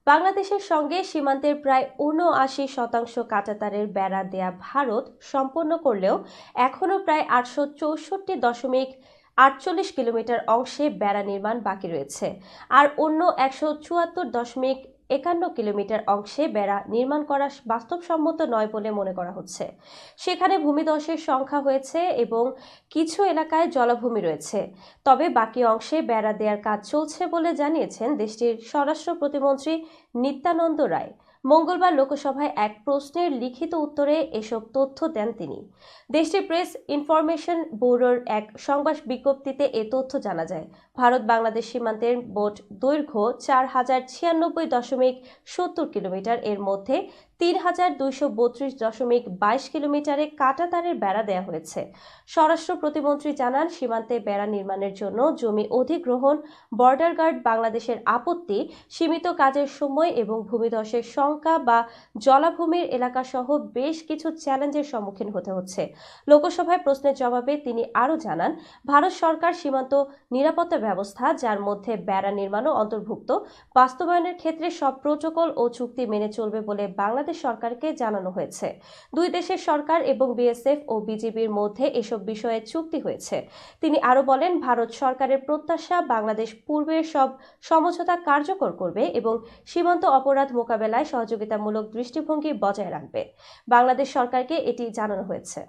বাংলাদেশের সঙ্গে সীমান্তের প্রায় ৭৯% কাঁটাতারের বেড়া দেয়া ভারত সম্পন্ন করলেও এখনও প্রায় ৮64.৪৮ কিলোমিটার অংশে বেড়া নির্মাণ বাকি রয়েছে। আর অন্য ১৭৪.৫১ কিলোমিটার অংশে বেড়া নির্মাণ করা বাস্তবসম্মত নয় বলে মনে করা হচ্ছে। সেখানে ভূমিধসের সংখ্যা হয়েছে এবং কিছু এলাকায় জলাভূমি রয়েছে। তবে বাকি অংশে বেড়া দেওয়ার কাজ চলছে বলে জানিয়েছেন দেশটির স্বরাষ্ট্র প্রতিমন্ত্রী নিত্যানন্দ রায়। মঙ্গলবার লোকসভায় এক প্রশ্নের লিখিত উত্তরে এসব তথ্য দেন তিনি। দেশটির প্রেস ইনফরমেশন ব্যুরোর এক সংবাদ বিজ্ঞপ্তিতে এ তথ্য জানা যায়। ভারত বাংলাদেশ সীমান্তের মোট দৈর্ঘ্য ৪,০৯৬.৭০ কিলোমিটার, এর মধ্যে ৩,২৩২.২২ কিলোমিটারে কাঁটাতারের বেড়া দেওয়া হয়েছে। স্বরাষ্ট্র প্রতিমন্ত্রী জানান, সীমান্তে বেড়া নির্মাণের জন্য জমি অধিগ্রহণ, বর্ডার গার্ড বাংলাদেশের আপত্তি, সীমিত কাজের সময় এবং ভূমিধসের শঙ্কা বা জলাভূমির এলাকাসহ বেশ কিছু চ্যালেঞ্জের সম্মুখীন হতে হচ্ছে। লোকসভায় প্রশ্নের জবাবে তিনি আরও জানান, ভারত সরকার সীমান্ত নিরাপত্তা ব্যবস্থা, যার মধ্যে বেড়া নির্মাণও অন্তর্ভুক্ত, বাস্তবায়নের ক্ষেত্রে সব প্রোটোকল ও চুক্তি মেনে চলবে বলে বাংলাদেশ সরকারকে জানানো হয়েছে। দুই দেশের সরকার এবং বিএসএফ ও বিজিবির মধ্যে এসব বিষয়ে চুক্তি হয়েছে। তিনি আরও বলেন, ভারত সরকারের প্রত্যাশা, বাংলাদেশ পূর্বের সব সমঝোতা কার্যকর করবে এবং সীমান্ত অপরাধ মোকাবেলায় সহযোগিতামূলক দৃষ্টিভঙ্গি বজায় রাখবে। বাংলাদেশ সরকারকে এটি জানানো হয়েছে।